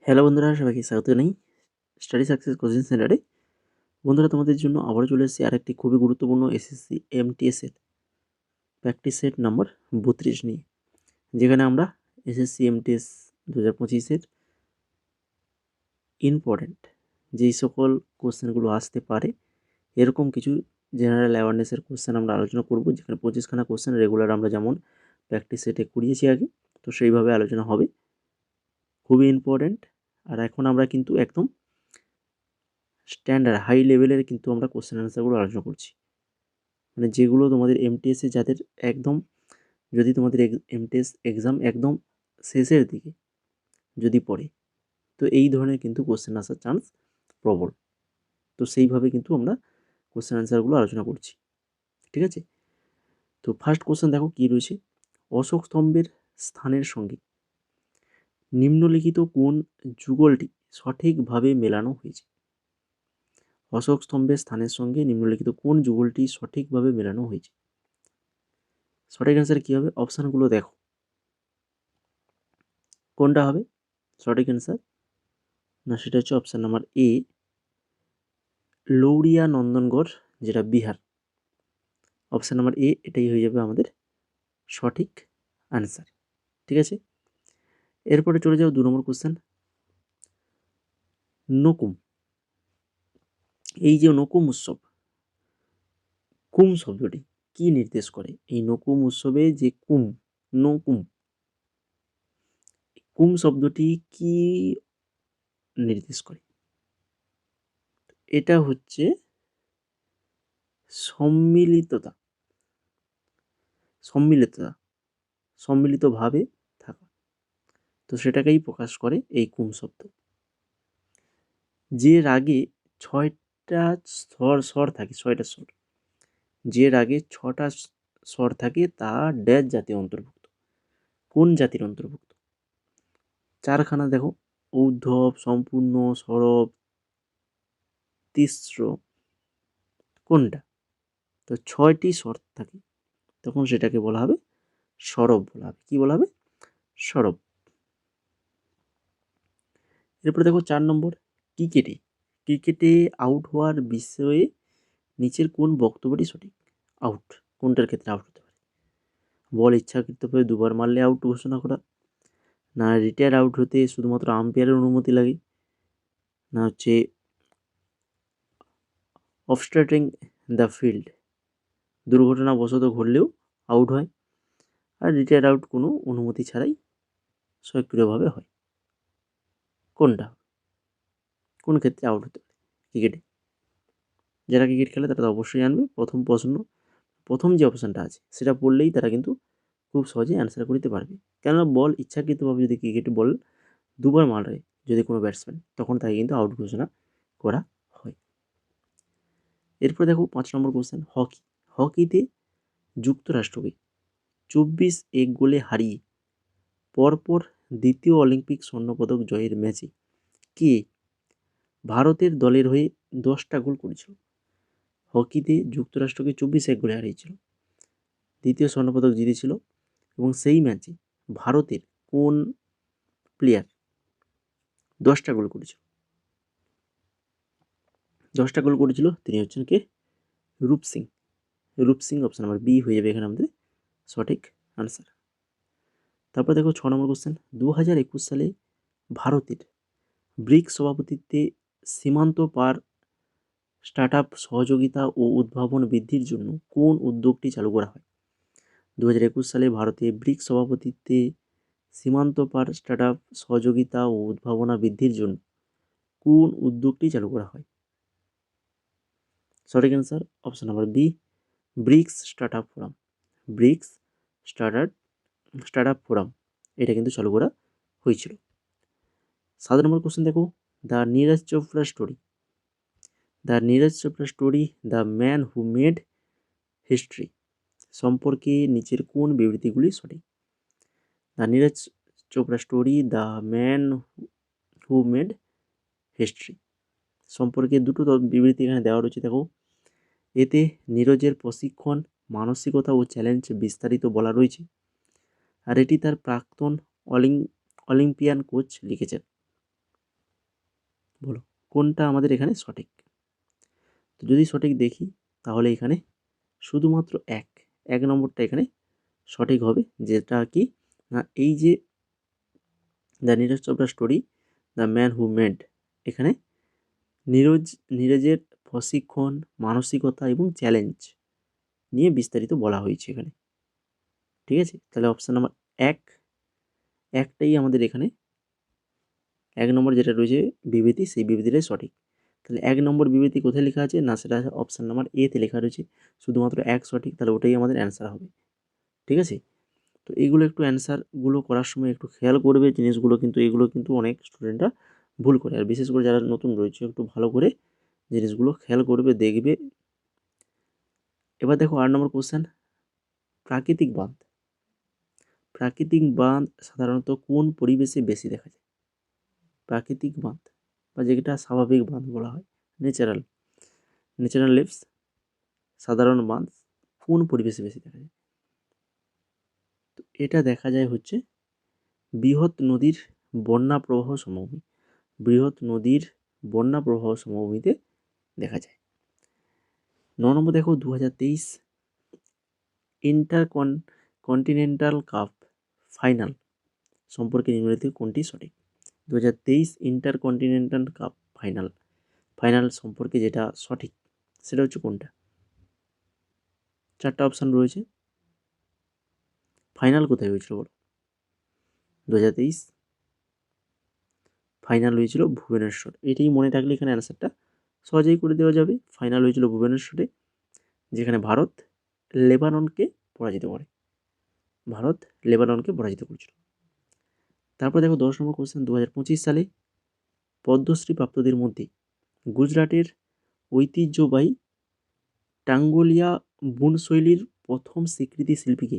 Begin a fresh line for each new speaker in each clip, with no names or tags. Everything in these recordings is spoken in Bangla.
হ্যালো বন্ধুরা, সবাইকে স্বাগত জানাই স্টাডি সাকসেস কোচিং সেন্টারে। বন্ধুরা, তোমাদের জন্য আবারও চলে এসেছি আর একটি খুবই গুরুত্বপূর্ণ এসএসসি এমটিএস এর প্র্যাকটিস সেট নাম্বার 32 নিয়ে, যেখানে আমরা এসএসসি এমটিএস 2025-এর ইম্পর্টেন্ট যেই সকল কোশ্চেনগুলো আসতে পারে এরকম কিছু জেনারেল অ্যাওয়ারনেসের কোশ্চেন আমরা আলোচনা করব, যেখানে 25খানা কোশ্চেন রেগুলার আমরা যেমন প্র্যাকটিস সেটে করিয়েছি আগে, তো সেইভাবে আলোচনা হবে। খুবই ইম্পর্টেন্ট। আর এখন আমরা কিন্তু একদম স্ট্যান্ডার্ড হাই লেভেলের কিন্তু আমরা কোশ্চেন অ্যান্সারগুলো আলোচনা করছি, মানে যেগুলো তোমাদের এমটিএসে যাদের একদম, যদি তোমাদের এমটিএস এক্সাম একদম শেষের দিকে যদি পড়ে, তো এই ধরনের কিন্তু কোশ্চেন আসার চান্স প্রবল। তো সেইভাবে কিন্তু আমরা কোশ্চেন অ্যান্সারগুলো আলোচনা করছি, ঠিক আছে? তো ফার্স্ট কোশ্চেন দেখো কি রয়েছে। অশোক স্তম্ভের স্থানের সঙ্গে নিম্নলিখিত কোন যুগলটি সঠিকভাবে মেলানো হয়েছে? অশোক স্তম্ভের স্থানের সঙ্গে নিম্নলিখিত কোন যুগলটি সঠিকভাবে মেলানো হয়েছে? সঠিক অ্যান্সার কী হবে? অপশানগুলো দেখো, কোনটা হবে সঠিক অ্যান্সার? না, সেটা হচ্ছে অপশান নাম্বার এ, লৌরিয়া নন্দনগড়, যেটা বিহার। অপশান নাম্বার এ, এটাই হয়ে যাবে আমাদের সঠিক অ্যান্সার, ঠিক আছে? এরপরে চলে যাও 2 নম্বর কোশ্চেন। নকুম, এই যে নকুম উৎসব, কুম শব্দটি কি নির্দেশ করে? এই নকুম উৎসবে যে কুম, নকুম, কুম শব্দটি কি নির্দেশ করে? এটা হচ্ছে সম্মিলিততা, সম্মিলিততা, সম্মিলিতভাবে থাকা, তো সেটাকেই প্রকাশ করে এই কুম শব্দ। যে রাগে 6টা স্বর থাকে, 6টা স্বর, যে রাগে 6টা স্বর থাকে তা ড্যাশ জাতির অন্তর্ভুক্ত? কোন জাতির অন্তর্ভুক্ত? 4খানা দেখো, ঔদ্ধব, সম্পূর্ণ, সরব, তিস্র, কোনটা? তো 6টি স্বর থাকে, তখন সেটাকে বলা হবে সরব বলা হবে। কি বলা হবে? সরব। এরপরে দেখো 4 নম্বর, ক্রিকেটে, ক্রিকেটে আউট হওয়ার বিষয়ে নিচের কোন বক্তব্যটি সঠিক? আউট, কোনটার ক্ষেত্রে আউট হতে পারে? বল ইচ্ছাকৃতভাবে দুবার মারলে আউট ঘোষণা করা, না রিটায়ার আউট হতে শুধুমাত্র আম্পায়ারের অনুমতি লাগে, না হচ্ছে অবস্ট্রাক্টিং দ্য ফিল্ড, দুর্ঘটনাবশত ঘটলেও আউট হয়, আর রিটায়ার আউট কোনো অনুমতি ছাড়াই স্বয়ংক্রিয়ভাবে হয়। কোনটা, কোন ক্ষেত্রে আউট হতে পারে ক্রিকেটে? যারা ক্রিকেট খেলে তারা তো অবশ্যই জানবে। প্রথম যে অপশানটা আছে সেটা পড়লেই তারা কিন্তু খুব সহজে অ্যান্সার করতে পারবে। কেননা বল ইচ্ছাকৃতভাবে যদি ক্রিকেটে বল দুবার মারে যদি কোনো ব্যাটসম্যান, তখন তাকে কিন্তু আউট ঘোষণা করা হয়। এরপরে দেখো 5 নম্বর কোশ্চেন, হকি, হকিতে যুক্তরাষ্ট্রকে 24 গোলে হারিয়ে পরপর দ্বিতীয় অলিম্পিক স্বর্ণপদক জয়ের ম্যাচে কে ভারতের দলের হয়ে 10টা গোল করেছিল? হকিতে যুক্তরাষ্ট্রকে 24 গোলে হারিয়েছিল, দ্বিতীয় স্বর্ণপদক জিতেছিল, এবং সেই ম্যাচে ভারতের কোন প্লেয়ার 10টা গোল করেছিল? 10টা গোল করেছিল, তিনি হচ্ছেন কে? রূপ সিং। রূপ সিং, অপশন নাম্বার বি হয়ে যাবে এখানে আমাদের সঠিক আনসার। তারপর দেখো 6 নম্বর কোশ্চেন, 2021 সালে ভারতের ব্রিক্স সভাপতিত্বে সীমান্ত পার স্টার্টআপ সহযোগিতা ও উদ্ভাবন বৃদ্ধির জন্য কোন উদ্যোগটি চালু করা হয়? 2021 সালে ভারতে ব্রিক্স সভাপতিত্বে সীমান্ত পার স্টার্টআপ সহযোগিতা ও উদ্ভাবনা বৃদ্ধির জন্য কোন উদ্যোগটি চালু করা হয়? সঠিক answer option number B, BRICS startup forum. BRICS startup forum, এটা কিন্তু চালু করা হয়েছিল। 7 নম্বর কোশ্চেন দেখো, the Neeraj Chopra story, the Neeraj Chopra story the man who made history সম্পর্কে নিচের কোন বিবৃতিগুলি সঠিক? The Neeraj Chopra story the man who made history সম্পর্কে দুটো বিবৃতি এখানে দেওয়া রয়েছে। দেখো, এতে নীরজের প্রশিক্ষণ, মানসিকতা ও চ্যালেঞ্জ বিস্তারিত বলা রয়েছে, আর এটি তার প্রাক্তন অলিম্পিয়ান কোচ লিখেছেন। বলো কোনটা আমাদের এখানে সঠিক? তো যদি সঠিক দেখি তাহলে এখানে শুধুমাত্র এক নম্বরটা এখানে সঠিক হবে, যেটা কি না এই যে the Neeraj Chopra story the man who made, এখানে নীরজের প্রশিক্ষণ, মানসিকতা এবং চ্যালেঞ্জ নিয়ে বিস্তারিত বলা হয়েছে এখানে। ঠিক আছে, তাহলে অপশান নাম্বার একটাই আমাদের এখানে 1 নম্বর যেটা রয়েছে বিবৃতি, সেই বিবৃতিটাই সঠিক। তাহলে 1 নম্বর বিবৃতি কোথায় লেখা আছে না, সেটা অপশান নাম্বার এতে লেখা রয়েছে, শুধুমাত্র এক সঠিক, তাহলে ওটাই আমাদের অ্যান্সার হবে। ঠিক আছে, তো এইগুলো একটু অ্যান্সারগুলো করার সময় একটু খেয়াল করবে জিনিসগুলো, কিন্তু এগুলো কিন্তু অনেক স্টুডেন্টরা ভুল করে, আর বিশেষ করে যারা নতুন রয়েছে একটু ভালো করে জিনিসগুলো খেয়াল করবে, দেখবে। এবার দেখো 8 নম্বর কোশ্চেন, প্রাকৃতিক বাঁধ। প্রাকৃতিক বাঁধ সাধারণত কোন পরিবেশে বেশি দেখা যায়? প্রাকৃতিক বাঁধ বা যেটা স্বাভাবিক বাঁধ বলা হয়, ন্যাচারাল লেভস, সাধারণ বাঁধ কোন পরিবেশে বেশি দেখা যায়? তো এটা দেখা যায় হচ্ছে বৃহৎ নদীর বন্যা প্রবাহ সমভূমি, বৃহৎ নদীর বন্যা প্রবাহ সমভূমিতে দেখা যায়। 9 নম্বর দেখো 2023 কন্টিনেন্টাল কাপ ফাইনাল সম্পর্কে নিম্নলিখিত কোনটি সঠিক? 2023 ইন্টারকন্টিনেন্টাল কাপ ফাইনাল সম্পর্কে যেটা সঠিক সেটা হচ্ছে কোনটা? 4টা অপশান রয়েছে। ফাইনাল কোথায় হয়েছিল বলো? 2023 ফাইনাল হয়েছিল ভুবনেশ্বর। এটাই মনে থাকলে এখানে অ্যান্সারটা সহজেই করে দেওয়া যাবে। ফাইনাল হয়েছিল ভুবনেশ্বরে, যেখানে ভারত লেবাননকে পরাজিত করে, ভারত লেবাননকে পরাজিত করেছিল। তারপর দেখো 10 নম্বর কোশ্চেন, 2025 সালে পদ্মশ্রী প্রাপ্তদের মধ্যে গুজরাটের ঐতিহ্যবাহী টাঙ্গোলিয়া বুন শৈলীর প্রথম স্বীকৃতি শিল্পীকে?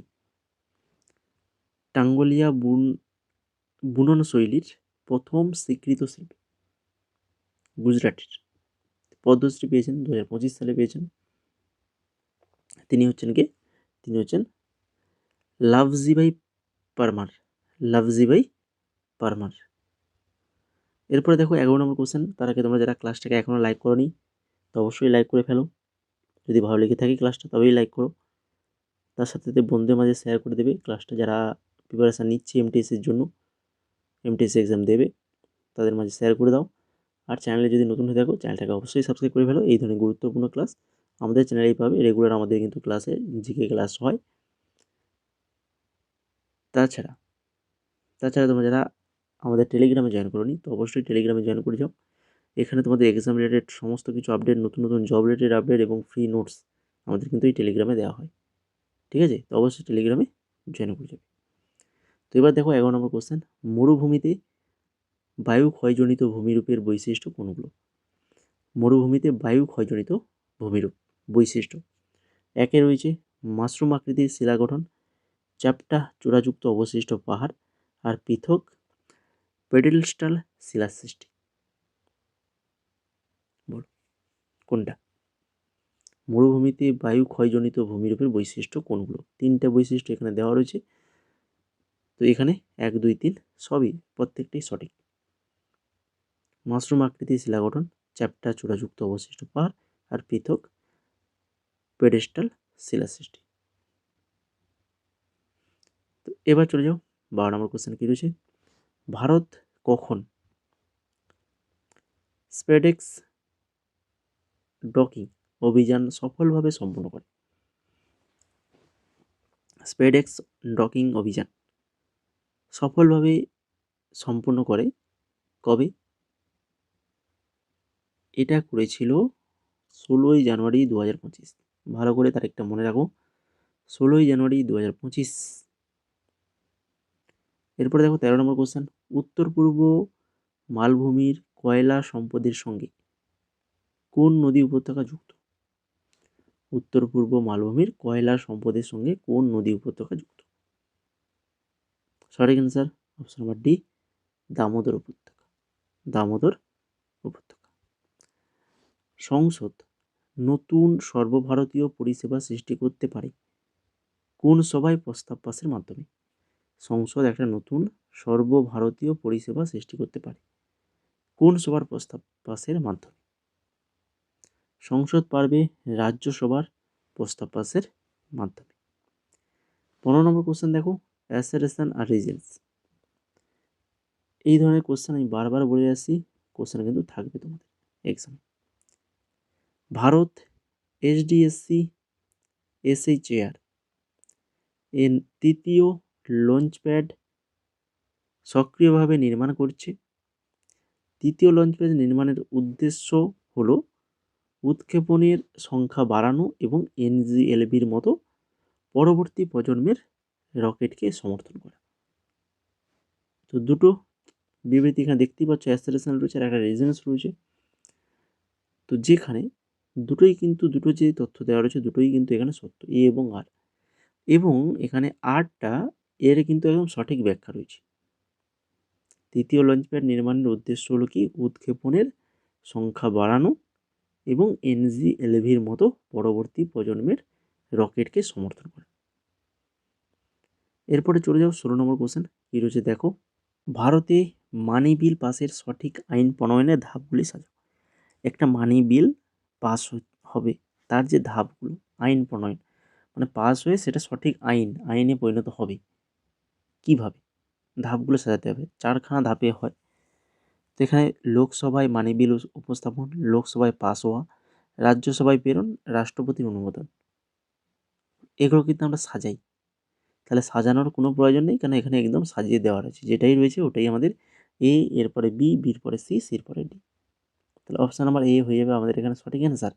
টাঙ্গোলিয়া বুনন শৈলীর প্রথম স্বীকৃত শিল্পী গুজরাটের পদ্মশ্রী পেয়েছেন 2025 সালে পেয়েছেন, তিনি হচ্ছেন কে? তিনি হচ্ছেন লাভজিভাই পারমার, লাভজিভাই পারমার। এরপরে দেখো 11 নম্বর কোশ্চেন, তার আগে তোমরা যারা ক্লাসটাকে এখনও লাইক করোনি তো অবশ্যই লাইক করে ফেলো, যদি ভালো লেগে থাকে ক্লাসটা তবেই লাইক করো, তার সাথে সাথে বন্ধুদের মাঝে শেয়ার করে দেবে ক্লাসটা, যারা প্রিপারেশান নিচ্ছে এমটিএসের জন্য, এমটিএস এক্সাম দেবে, তাদের মাঝে শেয়ার করে দাও। আর চ্যানেলে যদি নতুন হয়ে থাকো চ্যানেলটাকে অবশ্যই সাবস্ক্রাইব করে ফেলো, এই ধরনের গুরুত্বপূর্ণ ক্লাস আমাদের চ্যানেলেই পাবে, রেগুলার আমাদের কিন্তু ক্লাসে জিকে ক্লাস হয়। তাছাড়া তোমরা যারা আমাদের টেলিগ্রামে জয়েন করোনি তো অবশ্যই টেলিগ্রামে জয়েন করে যাও, এখানে তোমাদের এক্সাম রিলেটেড সমস্ত কিছু আপডেট, নতুন নতুন জব রিলেটেড আপডেট এবং ফ্রি নোটস আমাদের কিন্তু এই টেলিগ্রামে দেওয়া হয়। ঠিক আছে, তো অবশ্যই টেলিগ্রামে জয়েন করে যাবে। তো এবার দেখো 11 নম্বর কোশ্চেন, মরুভূমিতে বায়ু ক্ষয়জনিত ভূমিরূপের বৈশিষ্ট্য কোনগুলো? মরুভূমিতে বায়ু ক্ষয়জনিত ভূমিরূপ বৈশিষ্ট্য, একে রয়েছে মাশরুম আকৃতির শিলা গঠন, চ্যাপ্টা চূড়াযুক্ত অবশিষ্ট পাহাড়, আর পৃথক পেডেলস্টাল শিলার সৃষ্টি। বল কোনটা? মরুভূমিতে বায়ু ক্ষয়জনিত ভূমিরূপের বৈশিষ্ট্য কোনগুলো? 3টে বৈশিষ্ট্য এখানে দেওয়া রয়েছে, তো এখানে 1, 2, 3 সবই প্রত্যেকটাই সঠিক। মাশরুম আকৃতির শিলা গঠন, চ্যাপ্টা চূড়াযুক্ত অবশিষ্ট পাহাড়, আর পৃথক পেডেস্টাল শিলা সৃষ্টি। তো এবার চলে যাও 12 নম্বর কোশ্চেন কি রয়েছে, ভারত কখন স্পেডেক্স ডকিং অভিযান সফলভাবে সম্পন্ন করে? স্পেডেক্স ডকিং অভিযান সফলভাবে সম্পন্ন করে কবে? এটা করেছিল 16ই জানুয়ারি 2025। ভালো করে তারিখটা মনে রাখো, 16ই জানুয়ারি 2025। এরপরে দেখো 13 নম্বর কোশ্চেন, উত্তর পূর্ব মালভূমির কয়লা সম্পদের সঙ্গে কোন নদী উপত্যকা যুক্ত? উত্তর পূর্ব মালভূমির কয়লা সম্পদের সঙ্গে কোন নদী উপত্যকা যুক্ত? সঠিক answer option number D, Damodar উপত্যকা, দামোদর উপত্যকা। সংসদ নতুন সর্বভারতীয় পরিষেবা সৃষ্টি করতে পারে কোন সভায় প্রস্তাব পাসের মাধ্যমে? সংসদ একটা নতুন সর্বভারতীয় পরিষেবা সৃষ্টি করতে পারে কোন সভার প্রস্তাব পাসের মাধ্যমে? সংসদ পারবে রাজ্যসভার প্রস্তাব পাসের মাধ্যমে। 15 নম্বর কোশ্চেন দেখো, অ্যাসারেশন আর রিজেন্স। এই ধরনের কোশ্চেন আমি বারবার বলে আসছি, কোশ্চেন কিন্তু থাকবে তোমাদের এক্সাম। ভারত HDSC SHAR এর তৃতীয় লঞ্চ প্যাড সক্রিয়ভাবে নির্মাণ করছে। তৃতীয় লঞ্চ প্যাড নির্মাণের উদ্দেশ্য হলো উৎক্ষেপণের সংখ্যা বাড়ানো এবং NGLVর মতো পরবর্তী প্রজন্মের রকেটকে সমর্থন করা। তো দুটো বিবৃতি এখানে দেখতেই পাচ্ছ, অ্যাসারেশন রয়েছে আর একটা রিজেন্স রয়েছে। তো যেখানে দুটো যে তথ্য দেওয়া রয়েছে দুটোই কিন্তু এখানে সত্য, এ এবং আর। এবং এখানে আরটা এর কিন্তু একদম সঠিক ব্যাখ্যা রয়েছে। তৃতীয় লঞ্চ প্যাড নির্মাণের উদ্দেশ্য হলো কি উৎক্ষেপণের সংখ্যা বাড়ানো এবং NGLVর মতো পরবর্তী প্রজন্মের রকেটকে সমর্থন করা। এরপরে চলে যাও 16 নম্বর কোশ্চেন, কি রয়েছে দেখো, ভারতে মানি বিল পাসের সঠিক আইন প্রণয়নের ধাপগুলি সাজাও। একটা মানি বিল পাস হবে, তার যে ধাপগুলো আইন প্রণয়ন মানে পাস হয়ে সেটা সঠিক আইনে পরিণত হবে কিভাবে, ধাপগুলো সাজাতে হবে। 4খানা ধাপে হয়। তো এখানে লোকসভায় মানি বিল উপস্থাপন, লোকসভায় পাস হওয়া, রাজ্যসভায় প্রেরণ, রাষ্ট্রপতির অনুমোদন। এগুলো কিন্তু আমরা সাজাই, তাহলে সাজানোর কোনো প্রয়োজন নেই, কারণ এখানে একদম সাজিয়ে দেওয়া রয়েছে, যেটাই রয়েছে ওটাই আমাদের এ, এরপরে বি, বির পরে সি, সির পরে ডি। তাহলে অপশান নাম্বার এ হয়ে যাবে আমাদের এখানে সঠিক অ্যান্সার।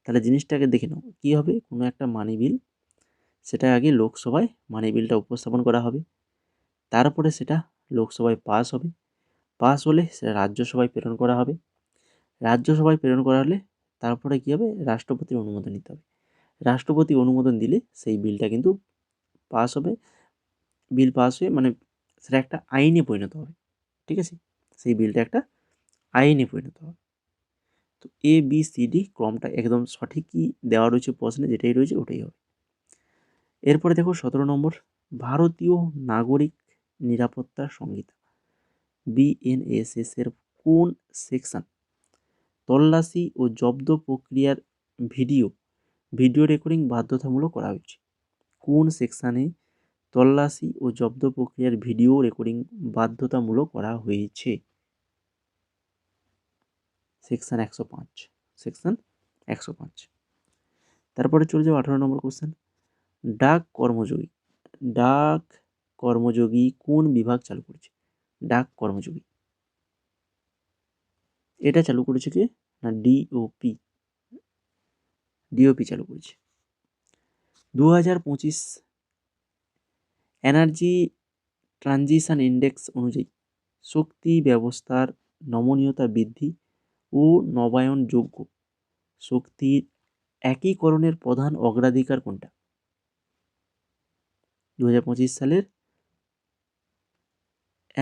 তাহলে জিনিসটাকে দেখে নাও, কী হবে, কোনো একটা মানি বিল সেটা আগে লোকসভায় মানি বিলটা উপস্থাপন করা হবে, তারপরে সেটা লোকসভায় পাস হবে, পাস হলে সেটা রাজ্যসভায় প্রেরণ করা হবে, রাজ্যসভায় প্রেরণ করা হলে তারপরে কী হবে, রাষ্ট্রপতির অনুমোদন নিতে হবে, রাষ্ট্রপতি অনুমোদন দিলে সেই বিলটা কিন্তু পাস হবে, বিল পাস হয়ে মানে সেটা একটা আইনে পরিণত হবে। ঠিক আছে, সেই বিলটা একটা আইনে পরিণত হবে। তো ABCD ক্রমটা একদম সঠিকই দেওয়া রয়েছে প্রশ্নে, যেটাই রয়েছে ওটাই হবে। এরপরে দেখো 17 নম্বর, ভারতীয় নাগরিক নিরাপত্তা সংহিতা BNSS এর কোন সেকশন তল্লাশি ও জব্দ প্রক্রিয়ার ভিডিও রেকর্ডিং বাধ্যতামূলক করা হয়েছে? কোন সেকশানে তল্লাশি ও জব্দ প্রক্রিয়ার ভিডিও রেকর্ডিং বাধ্যতামূলক করা হয়েছে? সেকশন 105। তারপরে চলে যাও 18 নম্বর কোশ্চেন, ডাক কর্মযোগী কোন বিভাগ চালু করেছে? ডাক কর্মযোগী এটা চালু করেছে কে না ডিওপি চালু করেছে। 2025 এনার্জি ট্রানজিশন ইন্ডেক্স অনুযায়ী শক্তি ব্যবস্থার নমনীয়তা বৃদ্ধি ও নবায়নযোগ্য শক্তির একীকরণের প্রধান অগ্রাধিকার কোনটা? 2025 সালের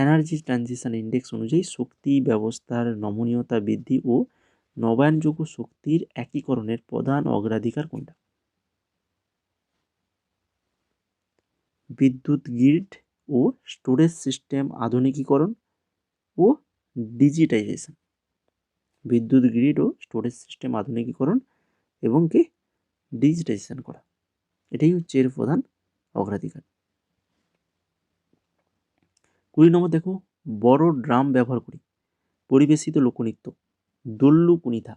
এনার্জি ট্রানজিশন ইন্ডেক্স অনুযায়ী শক্তি ব্যবস্থার নমনীয়তা বৃদ্ধি ও নবায়নযোগ্য শক্তির একীকরণের প্রধান অগ্রাধিকার কোনটা? বিদ্যুৎ গ্রিড ও স্টোরেজ সিস্টেম আধুনিকীকরণ ও ডিজিটাইজেশন। বিদ্যুৎ গ্রিড ও স্টোরেজ সিস্টেম আধুনিকীকরণ এবং কি ডিজিটাইজেশন করা, এটাই হচ্ছে এর প্রধান অগ্রাধিকার। 20 নম্বর দেখো, বড় ড্রাম ব্যবহার করি পরিবেশিত লোকনৃত্য দোল্লু কুনিথা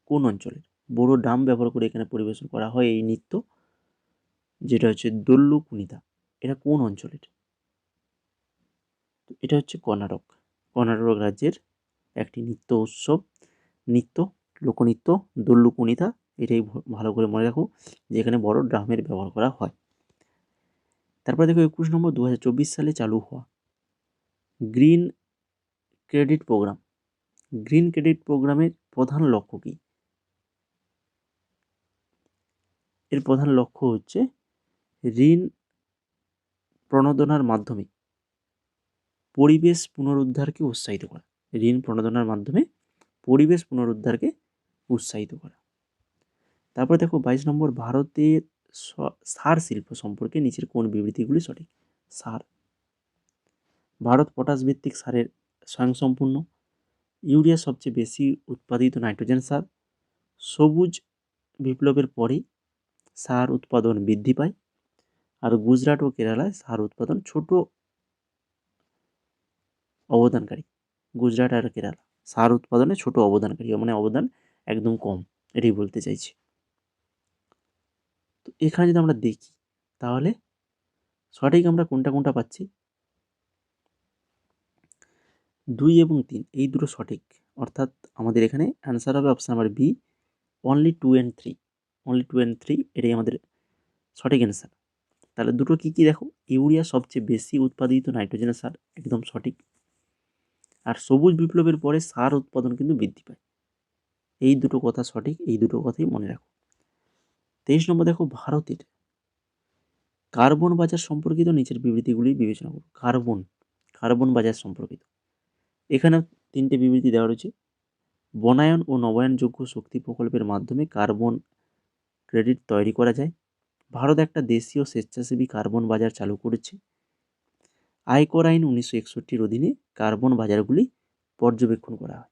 কোন অঞ্চলের? বড় ড্রাম ব্যবহার করে এখানে পরিবেশন করা হয় এই নৃত্য, যেটা হচ্ছে দোল্লু কুনিথা। এটা কোন অঞ্চলের? এটা হচ্ছে কর্ণাটক রাজ্যের একটি লোকনৃত্য দোল্লু কুনিথা। এটাই ভালো করে মনে রাখো যে এখানে বড় ড্রামের ব্যবহার করা হয়। তারপরে দেখো 21 নম্বর, 2024 সালে চালু হওয়া গ্রিন ক্রেডিট প্রোগ্রামের প্রধান লক্ষ্য কী? এর প্রধান লক্ষ্য হচ্ছে ঋণ প্রণোদনার মাধ্যমে পরিবেশ পুনরুদ্ধারকে উৎসাহিত করা। তারপর দেখো 22 নম্বর, ভারতের সার শিল্প সম্পর্কে নিচের কোন বিবৃতিগুলি সঠিক? সার, ভারত পটাশ ভিত্তিক সারের স্বয়ংসম্পূর্ণ, ইউরিয়া সবচেয়ে বেশি উৎপাদিত নাইট্রোজেন সার। সবুজ বিপ্লবের পরে সার উৎপাদন বৃদ্ধি পায়। আর গুজরাট ও কেরালায় সার উৎপাদন ছোট অবদানকারী। গুজরাট আর কেরালা সার উৎপাদনে ছোট অবদানকারী, মানে অবদান একদম কম, এটাই বলতে চাইছি। তো এখানে যদি আমরা দেখি তাহলে সঠিক আমরা কোনটা কোনটা পাচ্ছি, 2 এবং 3 এই দুটো সঠিক, অর্থাৎ আমাদের এখানে অ্যান্সার হবে option number B, only 2 and 3। Only 2 and 3 এটাই আমাদের সঠিক অ্যান্সার। তাহলে দুটো কী কী দেখো, ইউরিয়া সবচেয়ে বেশি উৎপাদিত নাইট্রোজেন সার, একদম সঠিক। আর সবুজ বিপ্লবের পরে সার উৎপাদন কিন্তু বৃদ্ধি পায়, এই দুটো কথা সঠিক, এই দুটো কথাই মনে রাখো। 23 নম্বর দেখো, ভারতের কার্বন বাজার সম্পর্কিত নিচের বিবৃতিগুলি বিবেচনা করো। কার্বন বাজার সম্পর্কিত এখানে 3টে বিবৃতি দেওয়া রয়েছে। বনায়ন ও নবায়নযোগ্য শক্তি প্রকল্পের মাধ্যমে কার্বন ক্রেডিট তৈরি করা যায়। ভারত একটা দেশীয় স্বেচ্ছাসেবী কার্বন বাজার চালু করেছে। আয়কর আইন 1961 অধীনে কার্বন বাজারগুলি পর্যবেক্ষণ করা হয়।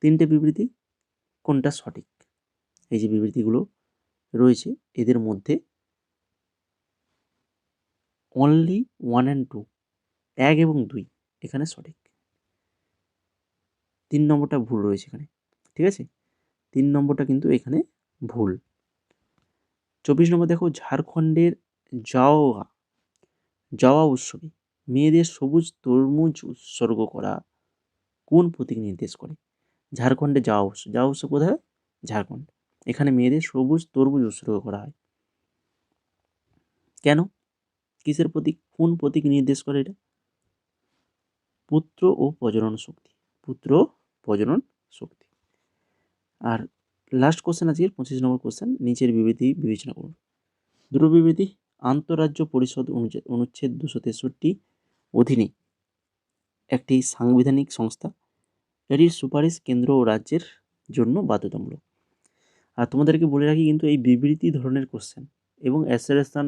3টে বিবৃতি কোনটা সঠিক? এই যে বিবৃতিগুলো রয়েছে এদের মধ্যে অনলি 1 অ্যান্ড 2, 1 এবং 2 এখানে সঠিক। 3 নম্বরটা ভুল রয়েছে এখানে, ঠিক আছে? 3 নম্বরটা কিন্তু এখানে ভুল। 24 নম্বর দেখো, ঝাড়খণ্ডের জাওয়া উৎসবে মেয়েদের সবুজ তরমুজ উৎসর্গ করা কোন প্রতীক নির্দেশ করে? ঝাড়খণ্ডে জাওয়া উৎসব কোথায়? ঝাড়খণ্ড। এখানে মেয়েদের সবুজ তরমুজ উৎসর্গ করা হয়। কেন? কিসের প্রতীক? কোন প্রতীক নির্দেশ করে এটা? পুত্র ও প্রজনন শক্তি। পুত্র ও প্রজনন শক্তি। আর লাস্ট কোশ্চেন আজকের 25 নম্বর কোশ্চেন, নিচের বিবৃতি বিবেচনা করুন। দুটো বিবৃতি, আন্তঃরাজ্য পরিষদ অনুচ্ছেদ 263 অধীনে একটি সাংবিধানিক সংস্থা, এটির সুপারিশ কেন্দ্র ও রাজ্যের জন্য বাধ্যতামূলক। আর তোমাদেরকে বলে রাখি কিন্তু এই বিবৃতি ধরনের কোশ্চেন এবং অ্যাসারেশন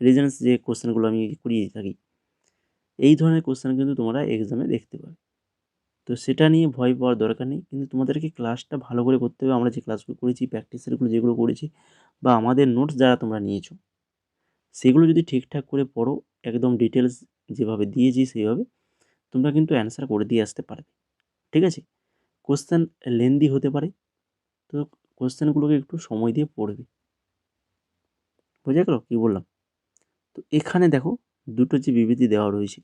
রিজনস যে কোশ্চেনগুলো আমি করিয়ে থাকি, এই ধরনের কোশ্চেন কিন্তু তোমরা এক্সামে দেখতে পাবে। তো সেটা নিয়ে ভয় পাওয়ার দরকার নেই, কিন্তু তোমাদেরকে ক্লাসটা ভালো করে করতে হবে। আমরা যে ক্লাসগুলো করেছি, প্র্যাকটিসেরগুলো যেগুলো করেছি, বা আমাদের নোটস যারা তোমরা নিয়েছো, সেগুলো যদি ঠিকঠাক করে পড়ো, একদম ডিটেলস যেভাবে দিয়েছি সেইভাবে, তোমরা কিন্তু অ্যান্সার করে দিয়ে আসতে পারবে, ঠিক আছে? কোশ্চেন লেন্দি হতে পারে, তো কোশ্চেনগুলোকে একটু সময় দিয়ে পড়বে। বোঝা গেল কী বললাম? তো এখানে দেখো দুটো যে বিবৃতি দেওয়া রয়েছে,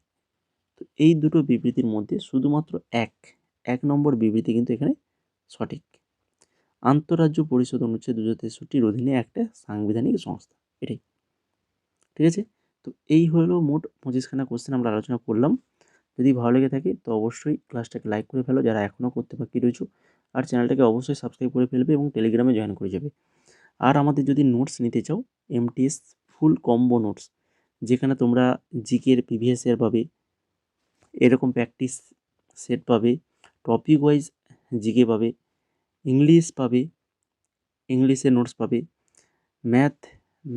তো এই দুটো বিবৃতির মধ্যে শুধুমাত্র এক নম্বর বিবৃতি কিন্তু এখানে সঠিক। আন্তঃরাজ্য পরিষদ অনুচ্ছেদ 263 অধীনে একটা সাংবিধানিক সংস্থা, এটাই, ঠিক আছে? তো এই হলো মোট 25খানা কোশ্চেন আমরা আলোচনা করলাম। যদি ভালো লেগে থাকে তো অবশ্যই ক্লাসটাকে লাইক করে ফেলো, যারা এখনও করতে বাকি রয়েছে, আর চ্যানেলটাকে অবশ্যই সাবস্ক্রাইব করে ফেলবে এবং টেলিগ্রামে জয়েন করে যাবে। আর আমাদের যদি নোটস নিতে চাও, এমটিএস ফুল কম্বো নোটস, যেখানে তোমরা জিকের প্রিভিয়াস ইয়ার পাবে, এরকম প্র্যাকটিস সেট পাবে, টপিক ওয়াইজ জিকে পাবে, ইংলিশ পাবে, ইংলিশের নোটস পাবে,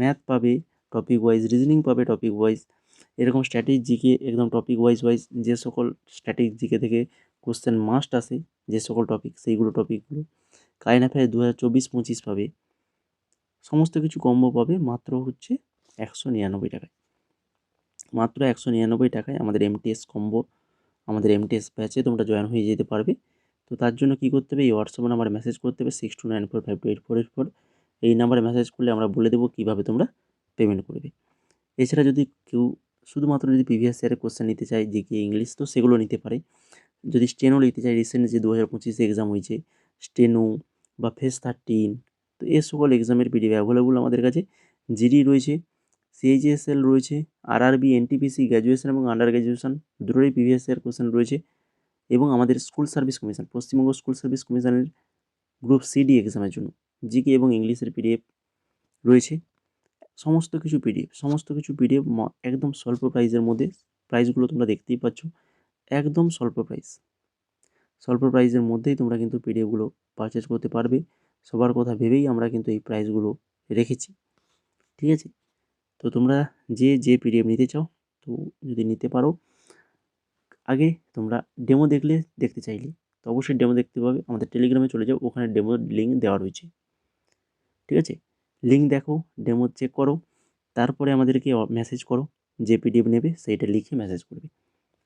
ম্যাথ পাবে টপিক ওয়াইজ, রিজনিং পাবে টপিক ওয়াইজ, এরকম স্ট্যাটিক জিকে একদম টপিক ওয়াইজ যে সকল স্ট্যাটিক জিকে থেকে কোশ্চেন মাস্ট আসে, যে সকল টপিক, সেইগুলো টপিকগুলো কারেন্ট অ্যাফেয়ার 2024-25 পাবে। সমস্ত কিছু কম্বো পাবে মাত্র হচ্ছে 199 টাকায়। মাত্র 199 টাকায় আমাদের এমটিএস কম্বো, আমাদের এমটিএস ব্যাচে তোমরা জয়েন হয়ে যেতে পারবে। তো তার জন্য কী করতে হবে, এই হোয়াটসঅ্যাপ নাম্বারে মেসেজ করতে হবে 6294528484। এই নাম্বারে মেসেজ করলে আমরা বলে দেবো কীভাবে তোমরা পেমেন্ট করবে। এছাড়া যদি কেউ শুধুমাত্র যদি প্রিভিয়াস ইয়ারের কোশ্চেন নিতে চায় জিকে ইংলিশ, তো সেগুলো নিতে পারে। যদি স্টেনো নিতে চায়, রিসেন্ট যে 2025 এক্সাম হয়েছে স্টেনো বা ফেস 13, তো এ সকল এক্সামের পিডিএফ অ্যাভেলেবল আমাদের কাছে। জিডি রয়েছে, সিএইচএসএল রয়েছে, আরআরবি, এনটিপিসি, গ্র্যাজুয়েশন এবং আন্ডার গ্র্যাজুয়েশন দুটোরই প্রিভিয়াস ইয়ার কোশ্চেন রয়েছে। এবং আমাদের school service commission, Paschimbanga school service কমিশনের গ্রুপ সিডি এক্সামের জন্য জিকে এবং ইংলিশের পিডিএফ রয়েছে। সমস্ত কিছু পিডিএফ একদম স্বল্প প্রাইসের মধ্যে। প্রাইসগুলো তোমরা দেখতেই পাচ্ছ, একদম স্বল্প প্রাইসের মধ্যেই তোমরা কিন্তু পিডিএফগুলো পারচেজ করতে পারবে। সবার কথা ভেবেই আমরা কিন্তু এই প্রাইসগুলো রেখেছি, ঠিক আছে? তো তোমরা যে পিডিএফ নিতে চাও, তো যদি নিতে পারো, আগে তোমরা ডেমো দেখতে চাইলে তো অবশ্যই ডেমো দেখতে পাবে, আমাদের টেলিগ্রামে চলে যাও, ওখানে ডেমোর লিঙ্ক দেওয়া রয়েছে। ঠিক আছে, লিঙ্ক দেখো, ডেমো চেক করো, তারপরে আমাদেরকে মেসেজ করো, যে পিডিএফ নেবে সেইটা লিখে মেসেজ করবে।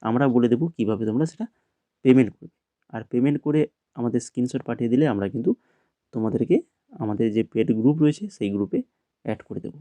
আমরা বলে দেবো কীভাবে তোমরা সেটা পেমেন্ট করবে। আর পেমেন্ট করে আমাদের স্ক্রিনশট পাঠিয়ে দিলে আমরা কিন্তু তোমাদেরকে আমাদের যে পেড গ্রুপ রয়েছে সেই গ্রুপে অ্যাড করে দেবো।